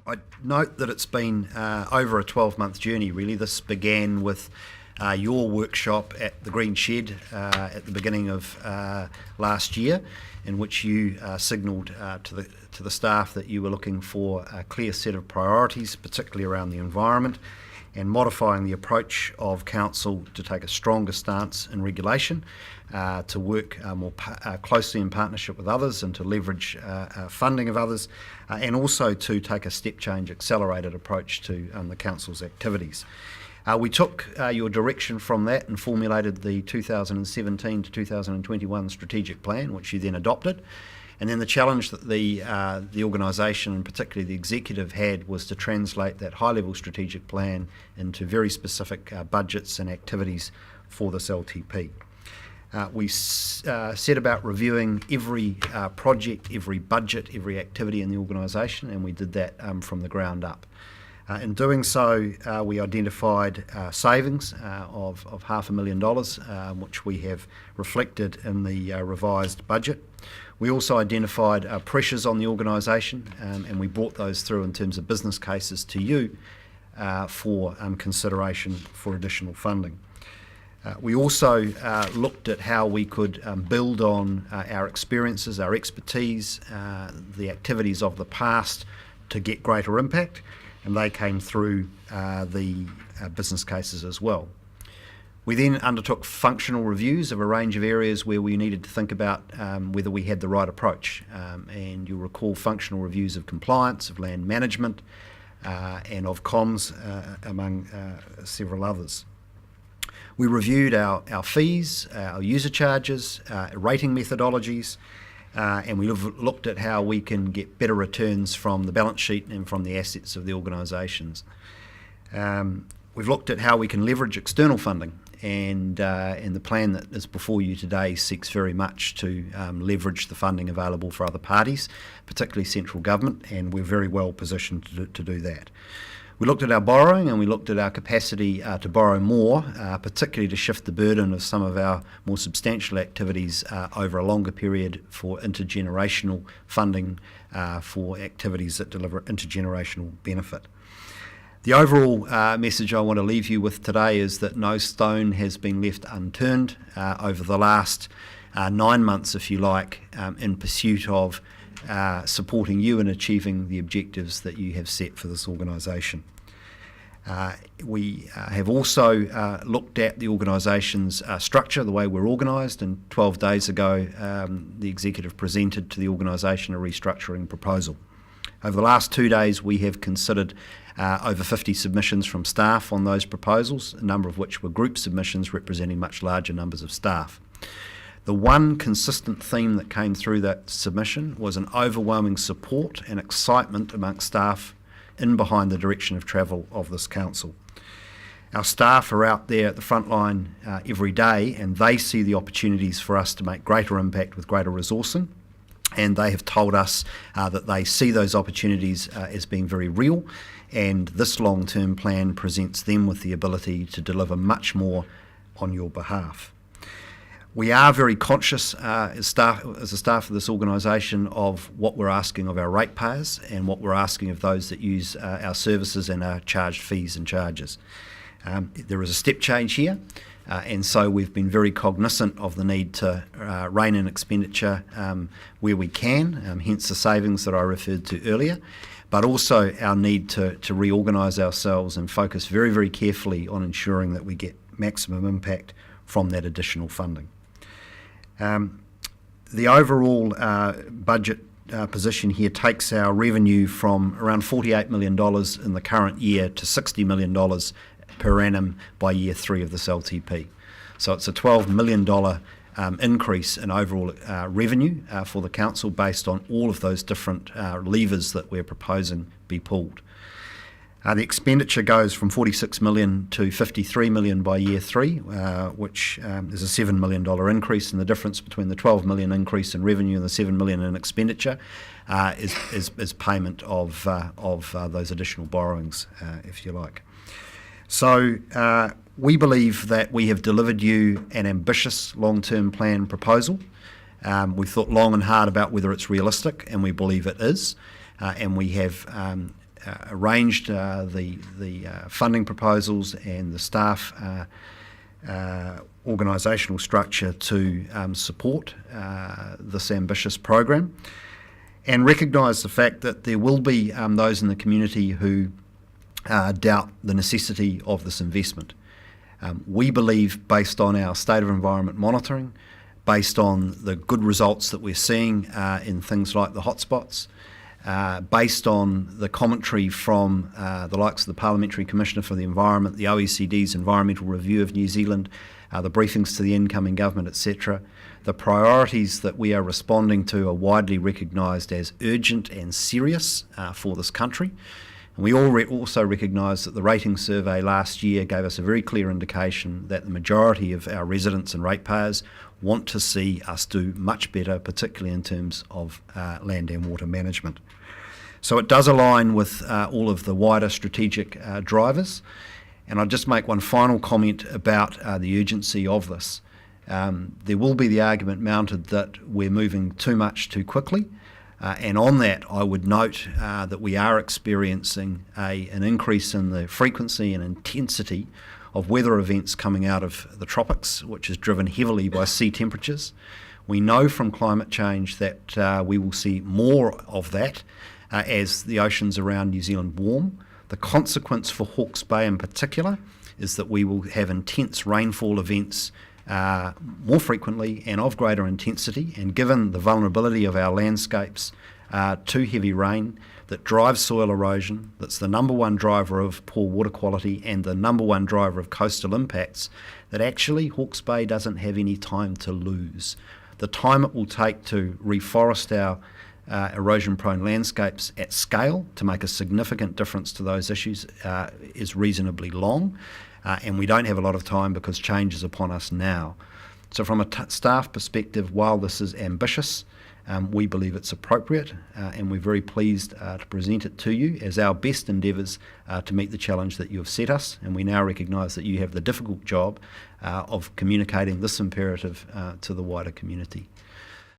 I note that it's been over a 12-month journey, really. This began with your workshop at the Green Shed at the beginning of last year, in which you signalled to the staff that you were looking for a clear set of priorities, particularly around the environment, and modifying the approach of Council to take a stronger stance in regulation, to work more closely in partnership with others and to leverage funding of others, and also to take a step change accelerated approach to the Council's activities. We took your direction from that and formulated the 2017 to 2021 strategic plan, which you then adopted. And then the challenge that the organisation, and particularly the executive, had was to translate that high-level strategic plan into very specific budgets and activities for this LTP. We set about reviewing every project, every budget, every activity in the organisation, and we did that from the ground up. In doing so, we identified savings of $500,000, which we have reflected in the revised budget. We also identified pressures on the organisation, and we brought those through in terms of business cases to you for consideration for additional funding. We also looked at how we could build on our experiences, our expertise, the activities of the past to get greater impact, and they came through the business cases as well. We then undertook functional reviews of a range of areas where we needed to think about whether we had the right approach. And you'll recall functional reviews of compliance, of land management, and of comms, among several others. We reviewed our fees, our user charges, rating methodologies, and we looked at how we can get better returns from the balance sheet and from the assets of the organisations. We've looked at how we can leverage external funding, and the plan that is before you today seeks very much to leverage the funding available for other parties, particularly central government, and we're very well positioned to do that. We looked at our borrowing, and we looked at our capacity to borrow more, particularly to shift the burden of some of our more substantial activities over a longer period for intergenerational funding for activities that deliver intergenerational benefit. The overall message I want to leave you with today is that no stone has been left unturned over the last 9 months, if you like, in pursuit of supporting you in achieving the objectives that you have set for this organisation. We have also looked at the organisation's structure, the way we're organised, and 12 days ago the executive presented to the organisation a restructuring proposal. Over the last 2 days we have considered over 50 submissions from staff on those proposals, a number of which were group submissions representing much larger numbers of staff. The one consistent theme that came through that submission was an overwhelming support and excitement amongst staff in behind the direction of travel of this council. Our staff are out there at the front line every day, and they see the opportunities for us to make greater impact with greater resourcing, and they have told us that they see those opportunities as being very real, and this long-term plan presents them with the ability to deliver much more on your behalf. We are very conscious as the staff of this organisation of what we're asking of our ratepayers and what we're asking of those that use our services and are charged fees and charges. There is a step change here, and so we've been very cognisant of the need to rein in expenditure where we can, hence the savings that I referred to earlier, but also our need to reorganise ourselves and focus very, very carefully on ensuring that we get maximum impact from that additional funding. The overall budget position here takes our revenue from around $48 million in the current year to $60 million per annum by year 3 of this LTP. So it's a $12 million increase in overall revenue for the council based on all of those different levers that we're proposing be pulled. The expenditure goes from $46 million to $53 million by year 3, which is a $7 million increase, and the difference between the $12 million increase in revenue and the $7 million in expenditure is payment of those additional borrowings, if you like. So we believe that we have delivered you an ambitious long-term plan proposal. We've thought long and hard about whether it's realistic, and we believe it is, and we have arranged the funding proposals and the staff organisational structure to support this ambitious program, and recognise the fact that there will be those in the community who doubt the necessity of this investment. We believe, based on our state of environment monitoring, based on the good results that we're seeing in things like the hotspots, based on the commentary from the likes of the Parliamentary Commissioner for the Environment, the OECD's Environmental Review of New Zealand, the briefings to the incoming government, etc. The priorities that we are responding to are widely recognised as urgent and serious for this country. And we also recognise that the rating survey last year gave us a very clear indication that the majority of our residents and ratepayers want to see us do much better, particularly in terms of land and water management. So it does align with all of the wider strategic drivers. And I'll just make one final comment about the urgency of this. There will be the argument mounted that we're moving too much too quickly. And on that, I would note that we are experiencing an increase in the frequency and intensity of weather events coming out of the tropics, which is driven heavily by sea temperatures. We know from climate change that we will see more of that as the oceans around New Zealand warm. The consequence for Hawke's Bay in particular is that we will have intense rainfall events more frequently and of greater intensity, and given the vulnerability of our landscapes to heavy rain that drives soil erosion, that's the number one driver of poor water quality and the number one driver of coastal impacts, that actually Hawke's Bay doesn't have any time to lose. The time it will take to reforest our erosion-prone landscapes at scale to make a significant difference to those issues is reasonably long, and we don't have a lot of time because change is upon us now. So from a staff perspective, while this is ambitious, we believe it's appropriate, and we're very pleased to present it to you as our best endeavours to meet the challenge that you have set us, and we now recognise that you have the difficult job of communicating this imperative to the wider community.